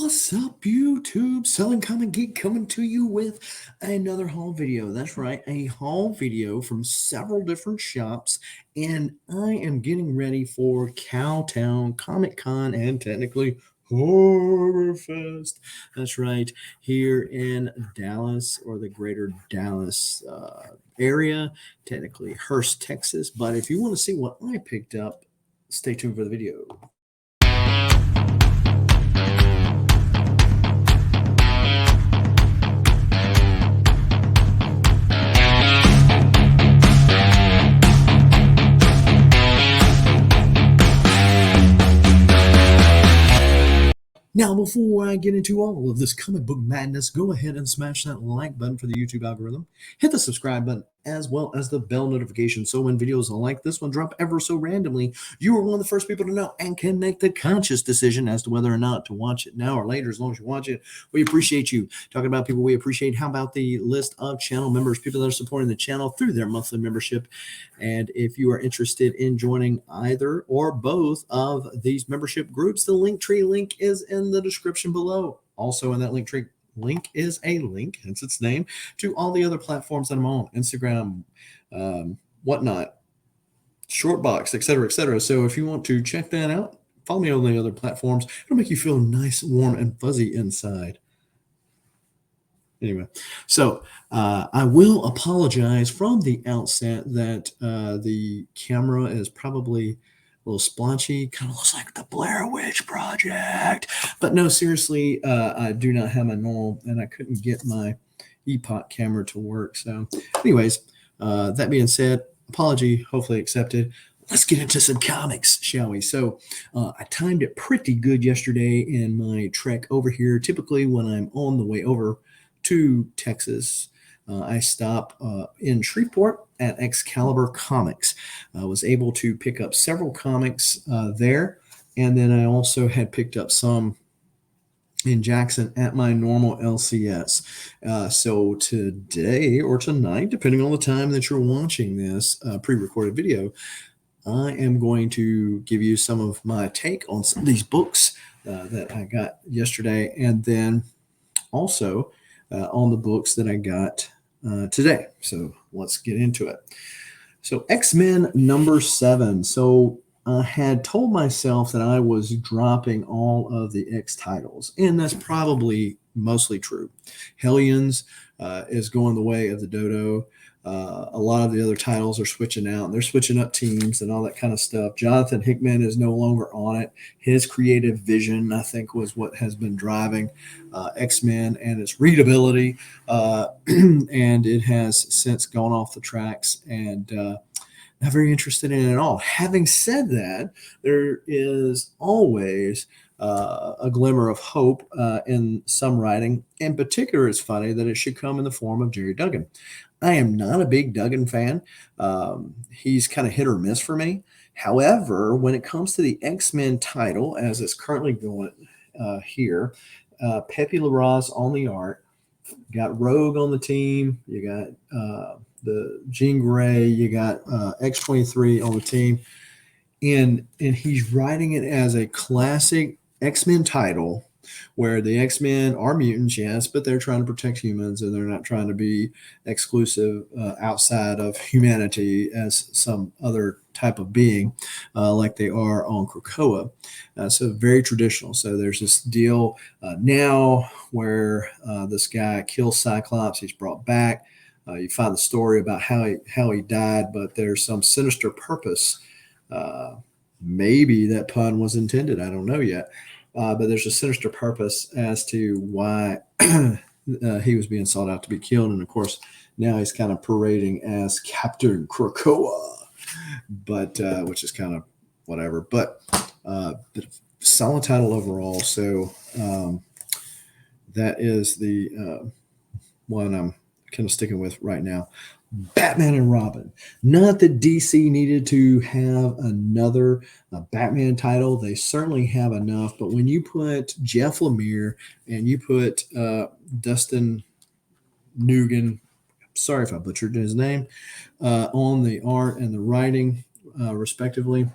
What's up, YouTube? Selling Comic Geek coming to you with another haul video. That's right, a haul video from several different shops, and I am getting ready for Cowtown Comic Con and technically Horror Fest. That's right, here in Dallas or the greater Dallas area, technically Hurst, Texas. But if you want to see what I picked up, stay tuned for the video. Now, before I get into all of this comic book madness, go ahead and smash that like button for the YouTube algorithm. Hit the subscribe button as well as the bell notification so when videos like this one drop ever so randomly, you are one of the first people to know and can make the conscious decision as to whether or not to watch it now or later. As long as you watch it, we appreciate you. Talking about people we appreciate, how about the list of channel members, people that are supporting the channel through their monthly membership? And if you are interested in joining either or both of these membership groups, the Linktree link is in the description below. Also in that Linktree link is a link, hence its name, to all the other platforms that I'm on, Instagram, whatnot, Shortbox, etc., etc. So if you want to check that out, follow me on the other platforms. It'll make you feel nice, warm, and fuzzy inside. Anyway, so I will apologize from the outset that the camera is probably a little splotchy, kind of looks like the Blair Witch Project. But no, seriously, I do not have my normal, and I couldn't get my Epoch camera to work. So anyways, that being said, apology hopefully accepted. Let's get into some comics, shall we? So I timed it pretty good yesterday in my trek over here. Typically when I'm on the way over to Texas, I stop in Shreveport at Excalibur Comics. I was able to pick up several comics there, and then I also had picked up some in Jackson at my normal LCS. So today or tonight, depending on the time that you're watching this pre-recorded video, I am going to give you some of my take on some of these books that I got yesterday, and then also on the books that I got today. So let's get into it. So X-Men number 7. So I had told myself that I was dropping all of the X titles, and that's probably mostly true. Hellions is going the way of the Dodo. A lot of the other titles are switching out. They're switching up teams and all that kind of stuff. Jonathan Hickman is no longer on it. His creative vision, I think, was what has been driving X-Men and its readability. And it has since gone off the tracks and not very interested in it at all. Having said that, there is always a glimmer of hope in some writing. In particular, it's funny that it should come in the form of Jerry Duggan. I am not a big Duggan fan. He's kind of hit or miss for me. However, when it comes to the X-Men title, as it's currently going here, Pepe Larraz on the art, got Rogue on the team, you got the Jean Grey, you got X-23 on the team, and he's writing it as a classic X-Men title where the X-Men are mutants, yes, but they're trying to protect humans, and they're not trying to be exclusive outside of humanity as some other type of being like they are on Krakoa. So very traditional. So there's this deal now where this guy kills Cyclops. He's brought back. You find the story about how he died, but there's some sinister purpose. Maybe that pun was intended. I don't know yet. But there's a sinister purpose as to why he was being sought out to be killed. And, of course, now he's kind of parading as Captain Krakoa, but which is kind of whatever. But solid title overall. So that is the one I'm kind of sticking with right now. Batman and Robin. Not that DC needed to have another Batman title. They certainly have enough. But when you put Jeff Lemire and you put Dustin Nguyen, sorry if I butchered his name, on the art and the writing, respectively,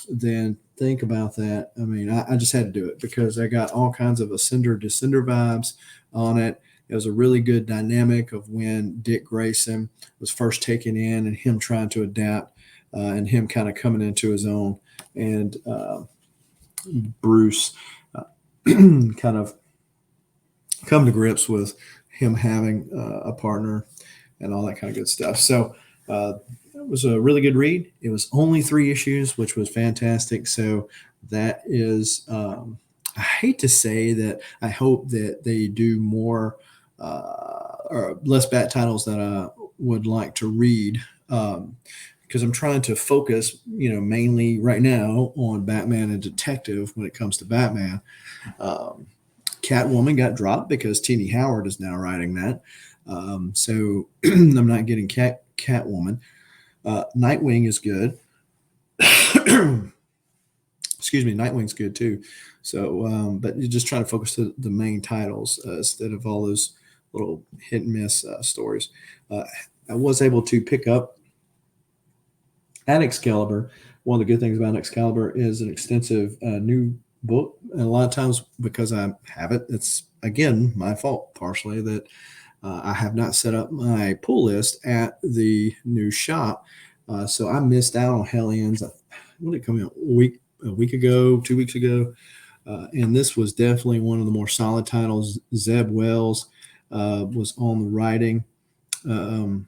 then think about that. I mean, I just had to do it because I got all kinds of Ascender Descender vibes on it. It was a really good dynamic of when Dick Grayson was first taken in and him trying to adapt and him kind of coming into his own, and Bruce kind of come to grips with him having a partner and all that kind of good stuff. So it was a really good read. It was only 3 issues, which was fantastic. So that is, I hate to say that I hope that they do more or less bat titles that I would like to read, because I'm trying to focus, mainly right now on Batman and Detective when it comes to Batman. Catwoman got dropped because Tini Howard is now writing that. So I'm not getting Catwoman. Nightwing is good. Excuse me, Nightwing's good too. So, but you're just trying to focus to the main titles instead of all those little hit and miss stories. I was able to pick up at Excalibur. One of the good things about Excalibur is an extensive new book. And a lot of times because I have it, it's again my fault partially that I have not set up my pull list at the new shop. So I missed out on Hellions. When did it come out? A week ago, 2 weeks ago. And this was definitely one of the more solid titles. Zeb Wells was on the writing. The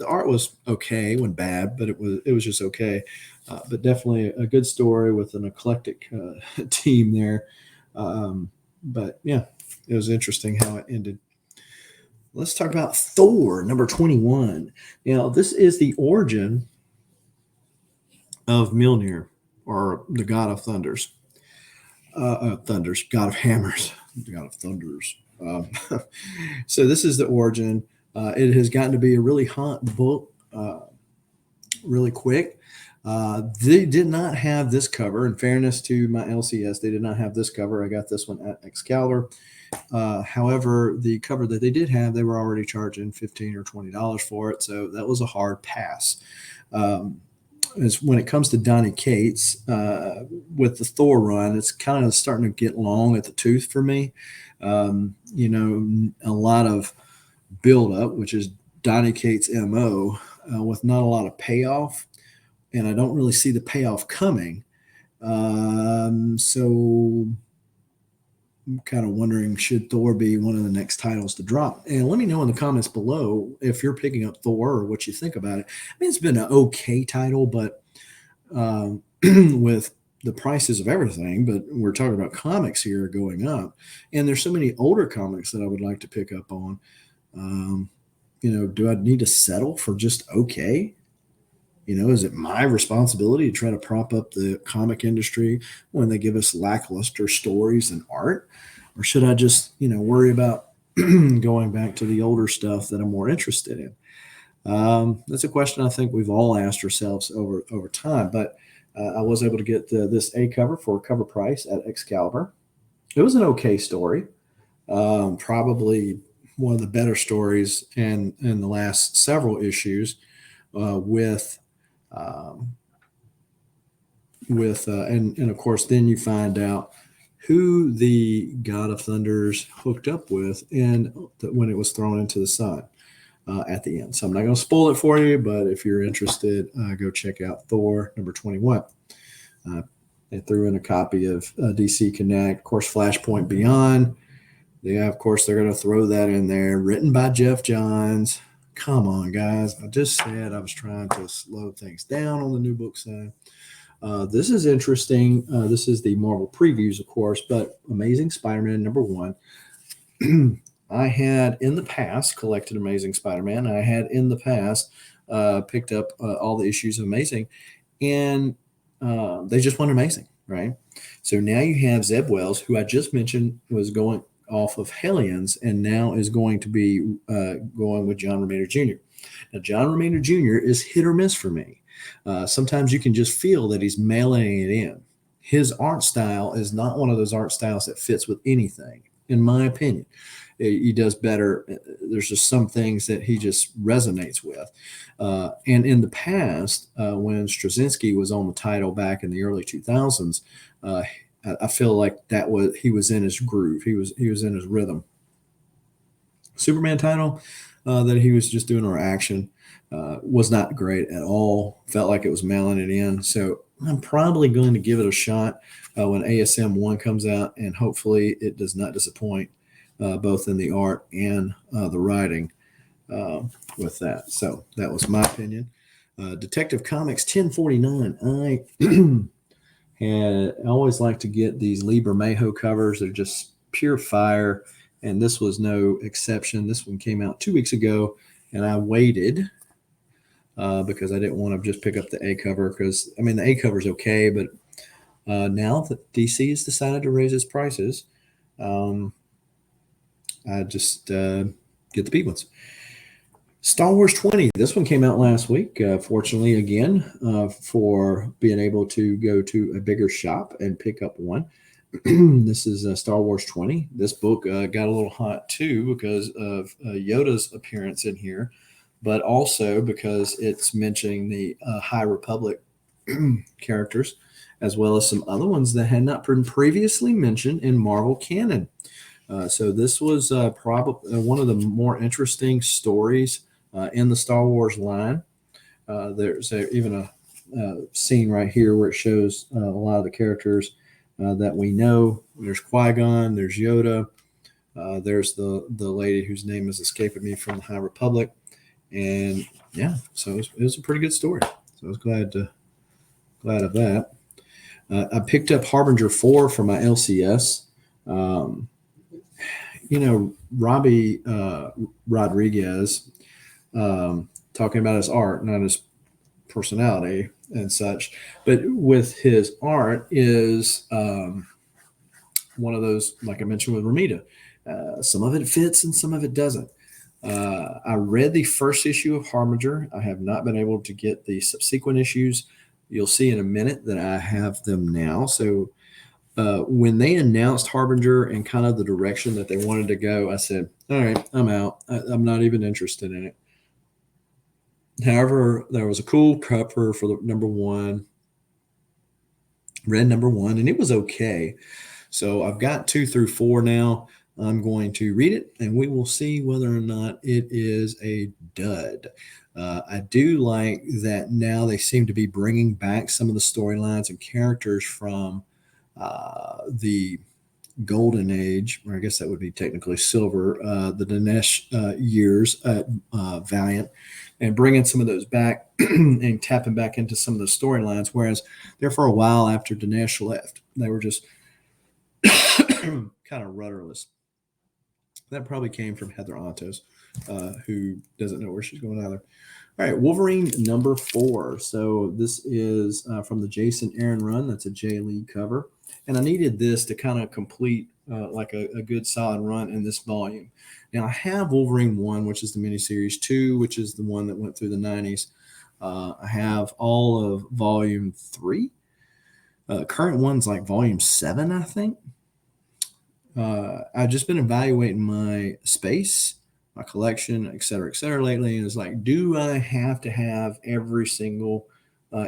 art was okay, when bad, but it was just okay. But definitely a good story with an eclectic team there. But yeah, it was interesting how it ended. Let's talk about Thor number 21. Now, this is the origin of Mjolnir, or the god of thunders. God of hammers, god of thunders. So this is the origin. It has gotten to be a really hot book really quick. They did not have this cover. In fairness to my LCS, they did not have this cover. I got this one at Excalibur. However, the cover that they did have, they were already charging $15 or $20 for it. So that was a hard pass. As when it comes to Donny Cates, with the Thor run, it's kind of starting to get long at the tooth for me. A lot of build up, which is Donny Cates' MO, with not a lot of payoff. And I don't really see the payoff coming. So I'm kind of wondering, should Thor be one of the next titles to drop? And let me know in the comments below if you're picking up Thor or what you think about it. I mean, it's been an okay title, but with the prices of everything, but we're talking about comics here going up. And there's so many older comics that I would like to pick up on. Do I need to settle for just okay? Is it my responsibility to try to prop up the comic industry when they give us lackluster stories and art? Or should I just, worry about going back to the older stuff that I'm more interested in? That's a question I think we've all asked ourselves over time. But I was able to get this A cover for cover price at Excalibur. It was an okay story. Probably one of the better stories in the last several issues and of course then you find out who the God of Thunders hooked up with when it was thrown into the sun at the end. So I'm not going to spoil it for you, but if you're interested, go check out Thor number 21. They threw in a copy of DC Connect, of course, Flashpoint Beyond. Yeah, of course, they're going to throw that in there. Written by Jeff Johns. Come on, guys. I just said I was trying to slow things down on the new book side. This is interesting. This is the Marvel previews, of course, but Amazing Spider-Man number 1. I had in the past collected Amazing Spider-Man. I had in the past picked up all the issues of Amazing, and they just weren't amazing, right? So now you have Zeb Wells, who I just mentioned was going off of Hellions and now is going to be going with John Romita Jr. Now, John Romita Jr. is hit or miss for me. Sometimes you can just feel that he's mailing it in. His art style is not one of those art styles that fits with anything. in my opinion. He does better. There's just some things that he just resonates with. And in the past, when Straczynski was on the title back in the early 2000s, I feel like he was in his groove. He was in his rhythm. Superman title that he was just doing our action was not great at all. Felt like it was mailing it in. So I'm probably going to give it a shot when ASM 1 comes out, and hopefully it does not disappoint both in the art and the writing with that. So that was my opinion. Detective Comics 1049. I always like to get these Lee Bermejo covers. They're just pure fire, and this was no exception. This one came out 2 weeks ago, and I waited because I didn't want to just pick up the A cover because, I mean, the A cover is okay, but now that DC has decided to raise its prices, I just get the B ones. Star Wars 20. This one came out last week. Fortunately, again, for being able to go to a bigger shop and pick up one. This is Star Wars 20. This book got a little hot too because of Yoda's appearance in here, but also because it's mentioning the High Republic characters, as well as some other ones that had not been previously mentioned in Marvel canon. So this was probably one of the more interesting stories in the Star Wars line. There's even a scene right here where it shows a lot of the characters that we know. There's Qui-Gon, there's Yoda, there's the lady whose name is escaping me from the High Republic, and yeah, so it was a pretty good story. So I was glad of that. I picked up Harbinger 4 for my LCS. Robbie Rodriguez, talking about his art, not his personality and such, but with his art is one of those, like I mentioned with Ramita. Some of it fits and some of it doesn't. I read the first issue of Harbinger. I have not been able to get the subsequent issues. You'll see in a minute that I have them now. So when they announced Harbinger and kind of the direction that they wanted to go, I said, all right, I'm out. I'm not even interested in it. However, there was a cool cover for the number 1, red number 1, and it was okay. So I've got 2 through 4 now. I'm going to read it, and we will see whether or not it is a dud. I do like that now they seem to be bringing back some of the storylines and characters from the golden age, or I guess that would be technically silver, the Dinesh years at Valiant, and bringing some of those back and tapping back into some of the storylines. Whereas there for a while after Dinesh left, they were just kind of rudderless. That probably came from Heather Antos, who doesn't know where she's going either. All right, Wolverine number 4. So this is from the Jason Aaron run. That's a Jay Lee cover. And I needed this to kind of complete like a good solid run in this volume. Now I have Wolverine 1, which is the miniseries, 2, which is the one that went through the 90s. I have all of volume 3. Current one's like volume 7, I think. I've just been evaluating my space, my collection, et cetera, lately. And it's like, do I have to have every single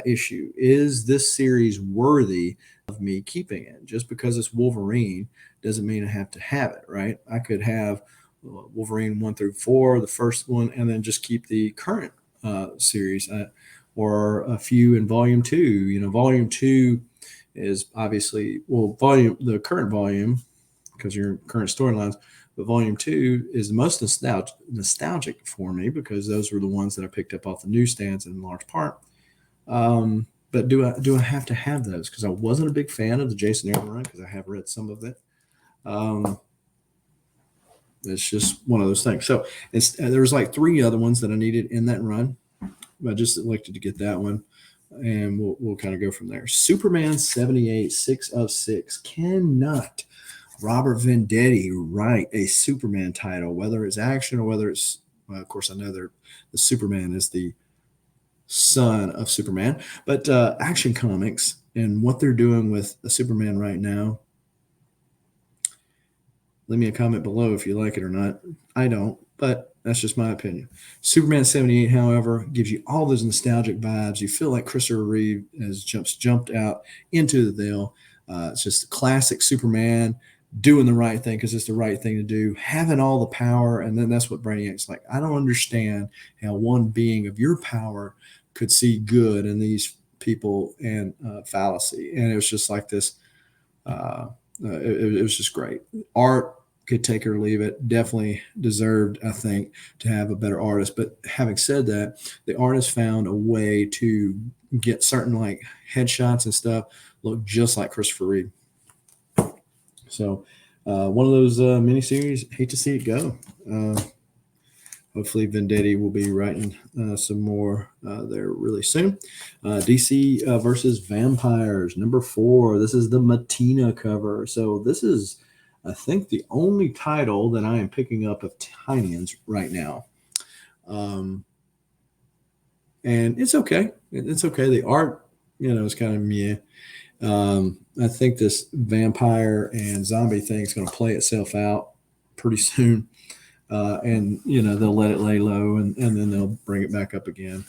issue? Is this series worthy of me keeping it? Just because it's Wolverine doesn't mean I have to have it, right? I could have Wolverine 1 through 4, the first one, and then just keep the current series or a few in volume 2. Volume 2 is obviously, the current volume, because your current storylines, but volume 2 is the most nostalgic for me because those were the ones that I picked up off the newsstands in large part. But do I have to have those? Because I wasn't a big fan of the Jason Aaron run because I have read some of it. It's just one of those things. So there was like 3 other ones that I needed in that run. I just elected to get that one, and we'll kind of go from there. Superman 78, 6 of 6. Cannot Robert Venditti write a Superman title, whether it's action or whether it's, well, of course, I know the Superman is the son of Superman, but Action Comics and what they're doing with the Superman right now, Leave me a comment below if you like it or not. I don't, but that's just my opinion. Superman 78, however, gives you all those nostalgic vibes. You feel like Christopher Reeve has jumped out into the veil. It's just classic Superman doing the right thing because it's the right thing to do, having all the power. And then that's what Brainiac's like. I don't understand how one being of your power could see good in these people and fallacy. And it was just like this. It was just great. Art could take or leave it. Definitely deserved, I think, to have a better artist. But having said that, the artist found a way to get certain like headshots and stuff look just like Christopher Reeve. So one of those miniseries. Hate to see it go. Hopefully, Vendetti will be writing some more there really soon. DC versus Vampires, number 4. This is the Matina cover. So this is, I think, the only title that I am picking up of Tinian's right now. And it's okay. It's okay. The art, is kind of meh. I think this vampire and zombie thing is going to play itself out pretty soon. And they'll let it lay low and then they'll bring it back up again.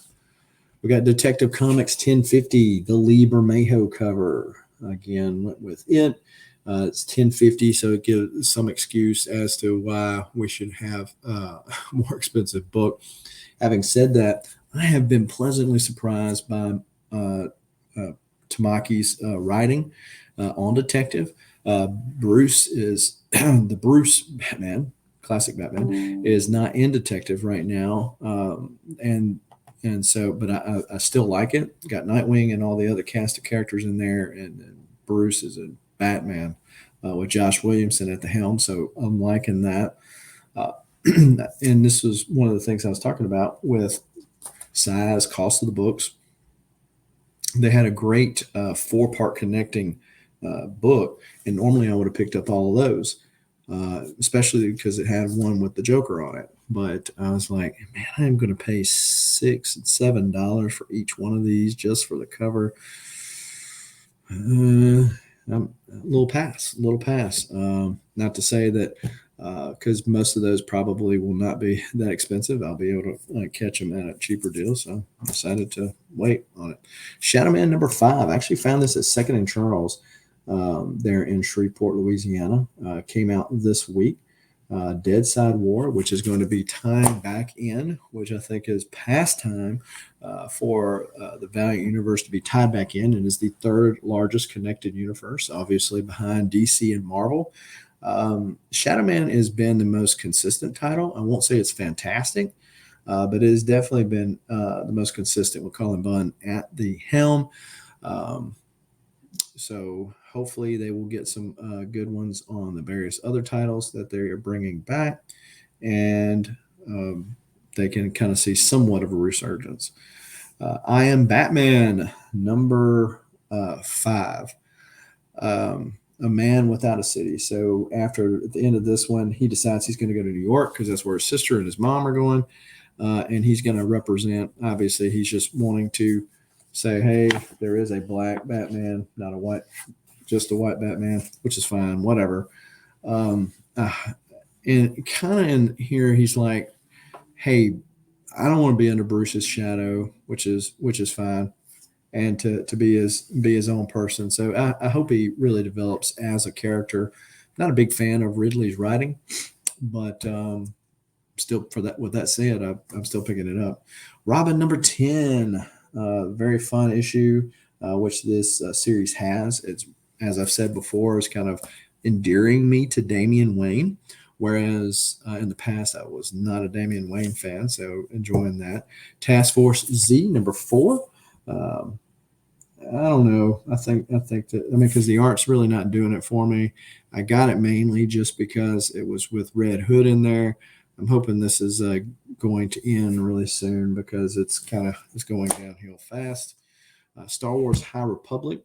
We got Detective Comics 1050, the Lee Bermejo cover. Again, went with it. It's 1050, so it gives some excuse as to why we should have a more expensive book. Having said that, I have been pleasantly surprised by Tamaki's writing on Detective. Bruce is the Bruce Batman. Classic Batman is not in Detective right now, and so, but I still like it. Got Nightwing and all the other cast of characters in there, and Bruce is a Batman with Josh Williamson at the helm. So I'm liking that. And this was one of the things I was talking about with size, cost of the books. They had a great 4-part connecting book, and normally I would have picked up all of those. Especially because it had one with the Joker on it. But I was like, man, I'm going to pay $6 and $7 for each one of these just for the cover. I'm a little pass. Not to say that because most of those probably will not be that expensive. I'll be able to catch them at a cheaper deal. So I decided to wait on it. Shadow Man number 5. I actually found this at Second and Charles. There in Shreveport, Louisiana, came out this week. Dead Side War, which is going to be tying back in, which I think is past time for the Valiant universe to be tied back in, and is the 3rd largest connected universe, obviously behind DC and Marvel. Shadow Man has been the most consistent title. I won't say it's fantastic, but it has definitely been the most consistent with Colin Bunn at the helm. So hopefully they will get some good ones on the various other titles that they are bringing back, and they can kind of see somewhat of a resurgence. I Am Batman number 5. A Man Without a City. So after at the end of this one, he decides he's going to go to New York because that's where his sister and his mom are going, and he's going to represent. Obviously, he's just wanting to say, hey, there is a black Batman, not a white, just a white Batman, which is fine, whatever. And kind of in here, he's like, hey, I don't want to be under Bruce's shadow, which is fine, and to be his own person. So I hope he really develops as a character. Not a big fan of Ridley's writing, but still, with that said, I'm still picking it up. Robin number 10. Very fun issue, which this series has. It's, as I've said before, is kind of endearing me to Damian Wayne, whereas in the past I was not a Damian Wayne fan, so enjoying that. Task Force Z number 4. I don't know. I think that, because the art's really not doing it for me. I got it mainly just because it was with Red Hood in there. I'm hoping this is going to end really soon because it's going downhill fast. Star Wars High Republic,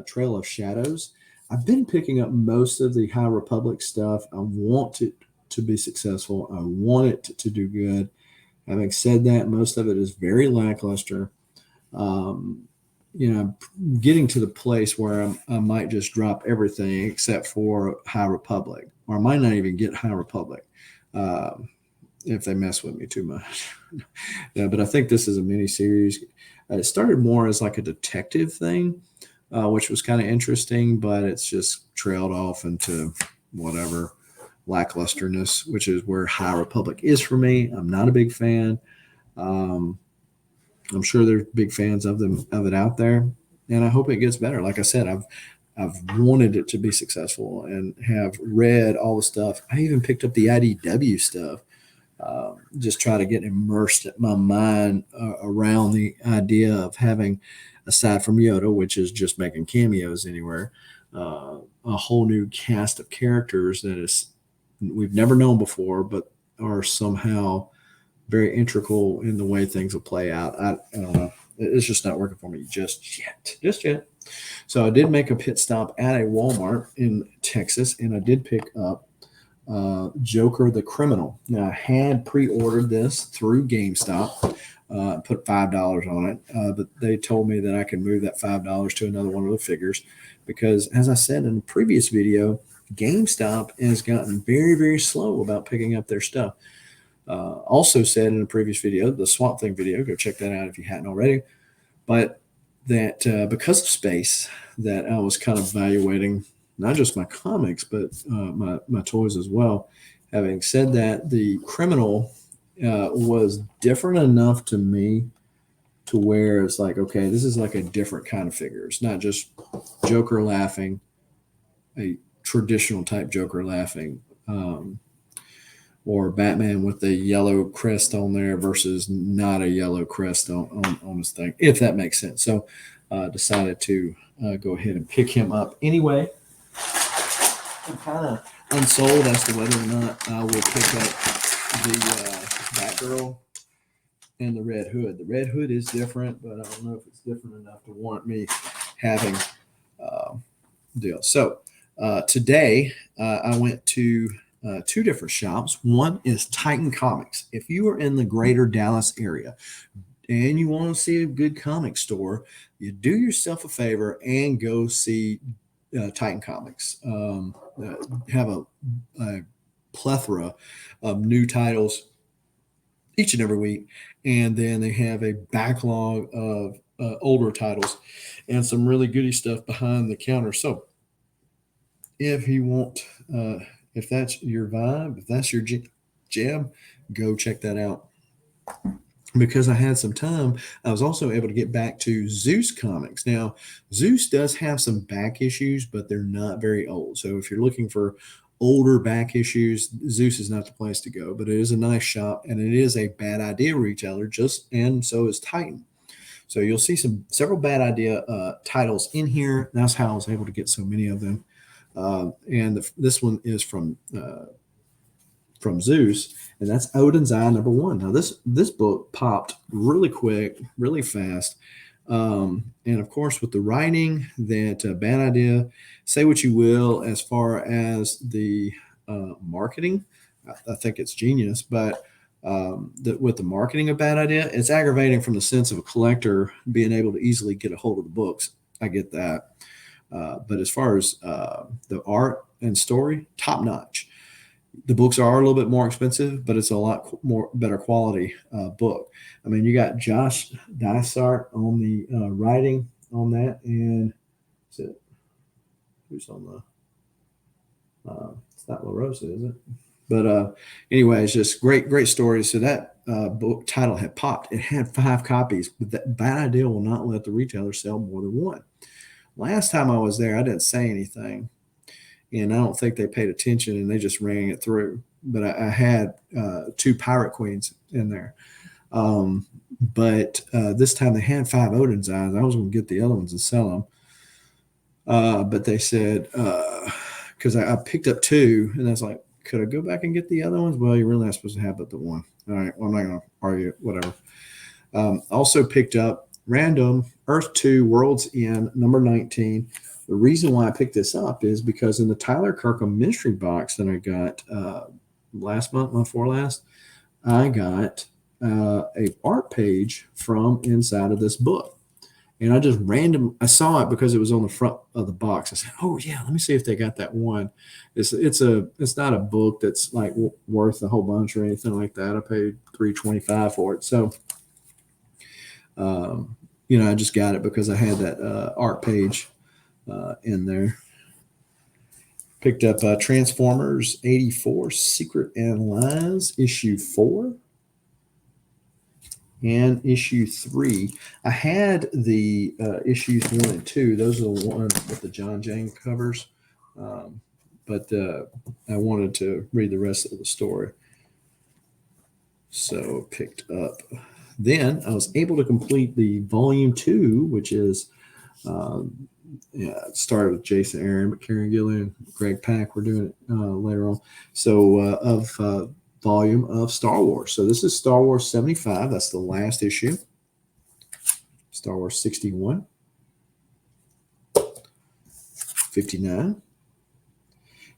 Trail of Shadows. I've been picking up most of the High Republic stuff. I want it to be successful. I want it to do good. Having said that, most of it is very lackluster. Getting to the place where I might just drop everything except for High Republic. or I might not even get High Republic if they mess with me too much. Yeah, but I think this is a mini series. It started more as like a detective thing, which was kind of interesting, but it's just trailed off into whatever lacklusterness, which is where High Republic is for me. I'm not a big fan. Um, I'm sure there's big fans of it out there, and I hope it gets better. Like I said, I've wanted it to be successful and have read all the stuff. I even picked up the IDW stuff. Just try to get immersed at my mind around the idea of having, aside from Yoda, which is just making cameos anywhere, a whole new cast of characters that is we've never known before, but are somehow very integral in the way things will play out. I don't know. It's just not working for me just yet. So I did make a pit stop at a Walmart in Texas, and I did pick up Joker the Criminal. Now, I had pre-ordered this through GameStop, put $5 on it, but they told me that I can move that $5 to another one of the figures because, as I said in the previous video, GameStop has gotten very, very slow about picking up their stuff. Also said in a previous video, the Swamp Thing video, go check that out if you hadn't already, but that because of space, that I was kind of evaluating not just my comics, but my toys as well. Having said that, the Criminal was different enough to me to where it's like, okay, this is like a different kind of figure. It's not just Joker laughing, a traditional type Joker laughing, or Batman with the yellow crest on there versus not a yellow crest on his thing, if that makes sense. So decided to go ahead and pick him up anyway. I'm kind of unsold as to whether or not I will pick up the Batgirl and the Red Hood. The Red Hood is different, but I don't know if it's different enough to warrant me having deal. So today I went to two different shops. One is Titan Comics. If you are in the greater Dallas area and you want to see a good comic store, you do yourself a favor and go see Titan Comics. Have a plethora of new titles each and every week, and then they have a backlog of older titles and some really goody stuff behind the counter. So if you want, if that's your vibe, if that's your jam, go check that out. Because I had some time, I was also able to get back to Zeus Comics. Now, Zeus does have some back issues, but they're not very old. So if you're looking for older back issues, Zeus is not the place to go. But it is a nice shop, and it is a bad idea retailer, and so is Titan. So you'll see several bad idea titles in here. That's how I was able to get so many of them. This one is from Zeus, and that's Odin's Eye #1. Now this book popped really quick, really fast, and of course with the writing, that bad idea. Say what you will as far as the marketing, I think it's genius, but with the marketing of bad idea, it's aggravating from the sense of a collector being able to easily get a hold of the books. I get that, but as far as the art and story, top notch. The books are a little bit more expensive, but it's a lot more better quality book. I mean, you got Josh Dysart on the writing on that, and who's on the? It's not La Rosa, is it? But anyway, it's just great stories. So that book title had popped. It had 5 copies, but that bad idea will not let the retailer sell more than one. Last time I was there, I didn't say anything. And I don't think they paid attention, and they just rang it through. But I had 2 Pirate Queens in there. But this time they had 5 Odin's Eyes. I was going to get the other ones and sell them. But they said, because I picked up 2, and I was like, could I go back and get the other ones? Well, you're really not supposed to have but the one. All right, well, I'm not going to argue, whatever. Also picked up random Earth 2 World's End #19. The reason why I picked this up is because in the Tyler Kirkham mystery box that I got last month before last, I got a art page from inside of this book. And I saw it because it was on the front of the box. I said, "Oh yeah, let me see if they got that one." It's not a book that's like worth a whole bunch or anything like that. I paid $3.25 for it, so I just got it because I had that art page in there. Picked up Transformers '84 Secret and Lies issue 4. And issue 3. I had the issues 1 and 2. Those are the ones with the John Jane covers. But I wanted to read the rest of the story. So picked up. Then I was able to complete the volume 2, which is it started with Jason Aaron, but Karen Gillian, Greg Pak. We're doing it later on. So of volume of Star Wars. So this is Star Wars 75. That's the last issue. Star Wars 61. 59. And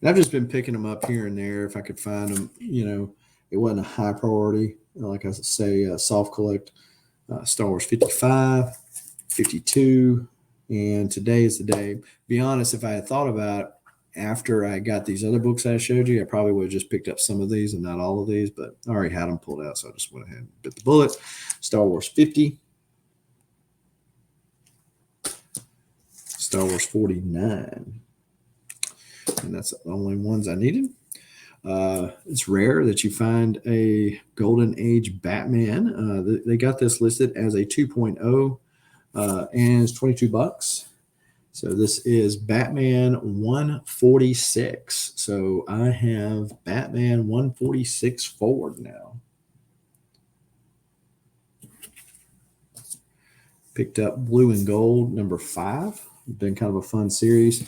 I've just been picking them up here and there if I could find them. It wasn't a high priority. Like I say, soft collect Star Wars 55, 52, and today is the day. Be honest, if I had thought about it after I got these other books I showed you, I probably would have just picked up some of these and not all of these, but I already had them pulled out, so I just went ahead and bit the bullet. Star Wars 50. Star Wars 49. And that's the only ones I needed. It's rare that you find a Golden Age Batman. They got this listed as a 2.0, and it's $22. So this is Batman 146. So I have Batman 146 forward now. Picked up Blue and Gold number 5. Been kind of a fun series.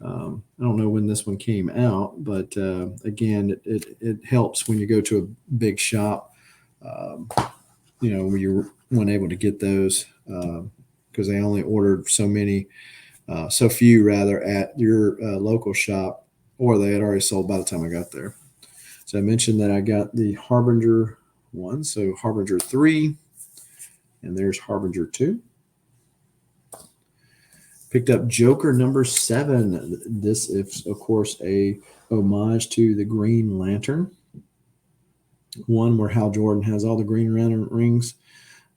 I don't know when this one came out, but again, it helps when you go to a big shop, where you weren't able to get those because they only ordered so few rather at your local shop, or they had already sold by the time I got there. So I mentioned that I got the Harbinger one, so Harbinger 3, and there's Harbinger 2. Picked up Joker number 7. This is, of course, a homage to the Green Lantern. One where Hal Jordan has all the Green Lantern rings.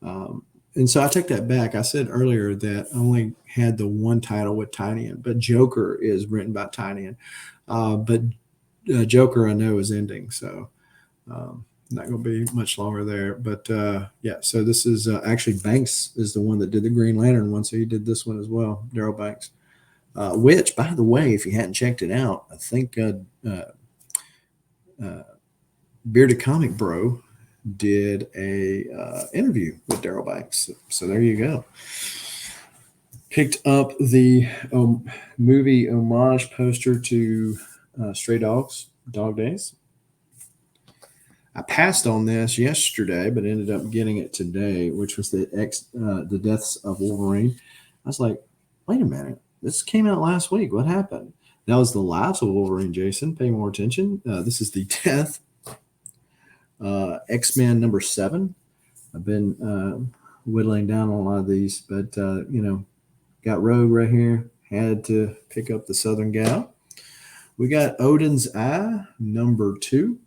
And so I take that back. I said earlier that I only had the one title with Tynion, but Joker is written by Tynion. But Joker, I know, is ending, so not going to be much longer there. But so this is actually Banks is the one that did the Green Lantern one, so he did this one as well, Daryl Banks. Which, by the way, if you hadn't checked it out, I think Bearded Comic Bro did a interview with Daryl Banks. So there you go. Picked up the movie homage poster to Stray Dogs, Dog Days. I passed on this yesterday, but ended up getting it today, which was the Deaths of Wolverine. I was like, wait a minute. This came out last week. What happened? That was the Lives of Wolverine, Jason. Pay more attention. This is the Death X-Men number 7. I've been whittling down on a lot of these, but, got Rogue right here. Had to pick up the Southern Gal. We got Odin's Eye, number 2.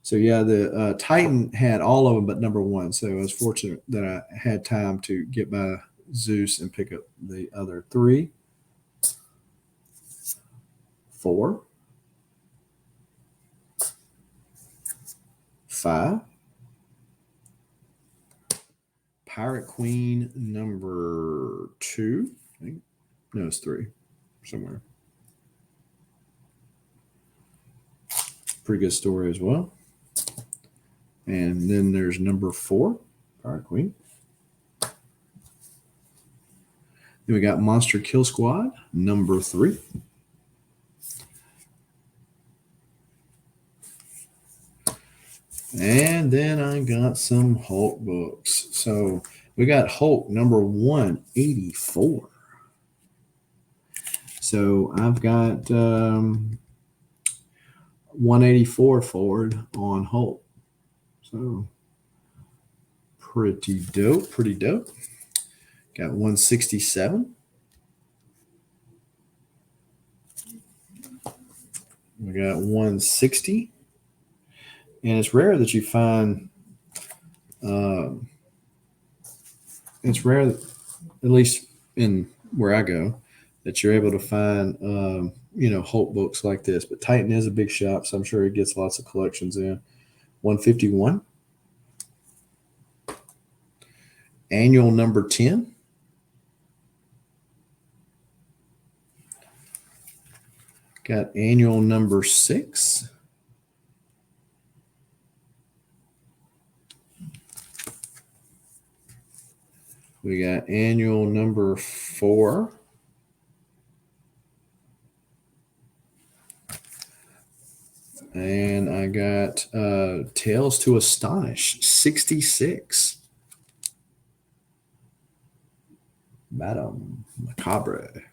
So, yeah, the Titan had all of them but number 1. So I was fortunate that I had time to get by Zeus and pick up the other 3. 4. 5. Pirate Queen number 2. I think. No, it's 3 somewhere. Pretty good story as well. And then there's number 4, Pirate Queen. Then we got Monster Kill Squad, number 3. And then I got some Hulk books. So we got Hulk number 184. So I've got 184 forward on Hulk. So pretty dope. Got 167. We got 160. And it's rare that you find, it's rare, at least in where I go, that you're able to find, Hulk books like this. But Titan is a big shop, so I'm sure it gets lots of collections in. 151. Annual number 10. Got annual number 6. We got annual number 4. And I got Tales to Astonish, 66. Madame Macabre.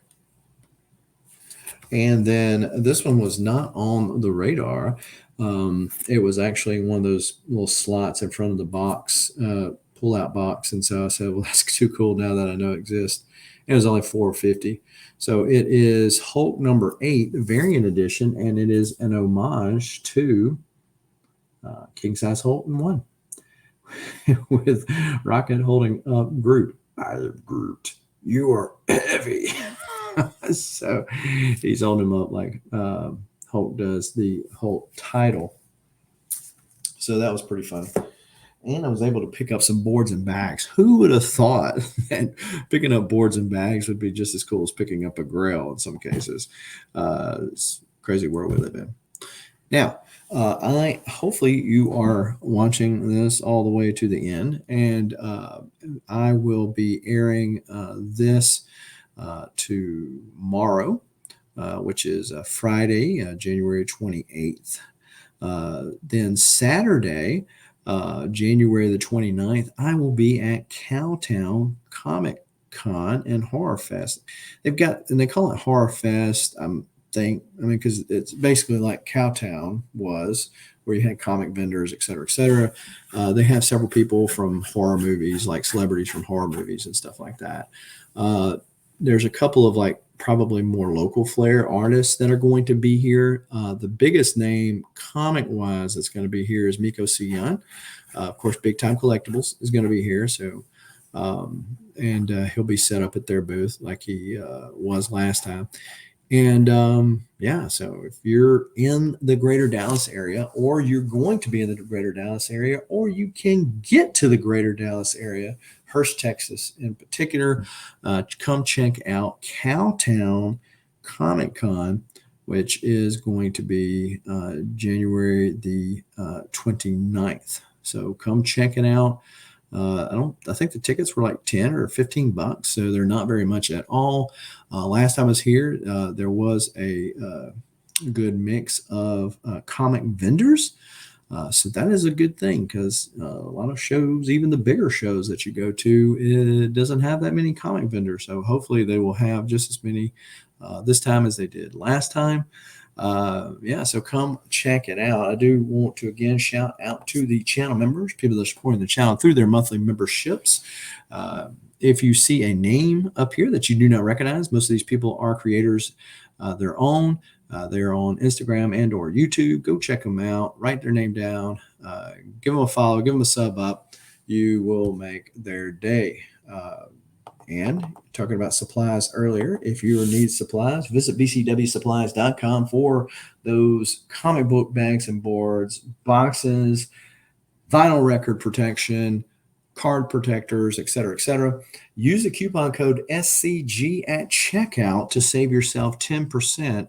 And then this one was not on the radar. It was actually one of those little slots in front of the box, pull-out box. And so I said, well, that's too cool now that I know it exists. It was only $4.50. So it is Hulk number 8, variant edition, and it is an homage to King Size Hulk in 1 with Rocket holding up Groot. I am Groot. You are heavy. So he's holding him up like Hulk does the Hulk title. So that was pretty fun. And I was able to pick up some boards and bags. Who would have thought that picking up boards and bags would be just as cool as picking up a grail in some cases? It's a crazy world we live in. Now, hopefully you are watching this all the way to the end, and I will be airing this tomorrow, which is Friday, January 28th. Then Saturday, January the 29th, I will be at Cowtown Comic Con and Horror Fest. They've got, and they call it Horror Fest, because it's basically like Cowtown was, where you had comic vendors, et cetera, et cetera. They have several people from horror movies, like celebrities from horror movies and stuff like that. There's a couple of probably more local flair artists that are going to be here. The biggest name comic-wise that's going to be here is Miko Siyan. Of course, Big Time Collectibles is going to be here. So, and he'll be set up at their booth like he was last time. And so if you're in the greater Dallas area, or you're going to be in the greater Dallas area, or you can get to the greater Dallas area, Hurst, Texas in particular, come check out Cowtown Comic Con, which is going to be January the 29th. So come check it out. I think the tickets were like 10 or 15 bucks, so they're not very much at all. Last time I was here, there was a good mix of comic vendors. So that is a good thing, because a lot of shows, even the bigger shows that you go to, it doesn't have that many comic vendors. So hopefully they will have just as many this time as they did last time. So come check it out. I do want to again shout out to the channel members, people that are supporting the channel through their monthly memberships. If you see a name up here that you do not recognize, most of these people are creators their own. They're on Instagram and or YouTube. Go check them out. Write their name down. Give them a follow. Give them a sub up. You will make their day. And talking about supplies earlier, if you need supplies, visit bcwsupplies.com for those comic book bags and boards, boxes, vinyl record protection, card protectors, et cetera, et cetera. Use the coupon code SCG at checkout to save yourself 10%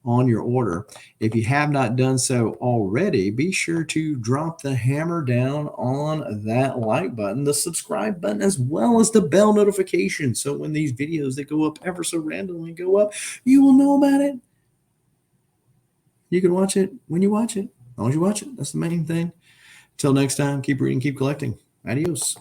on your order. If you have not done so already, be sure to drop the hammer down on that like button, the subscribe button, as well as the bell notification. So when these videos that go up ever so randomly go up, you will know about it. You can watch it when you watch it. As long as you watch it, that's the main thing. Till next time, keep reading, keep collecting. Adios.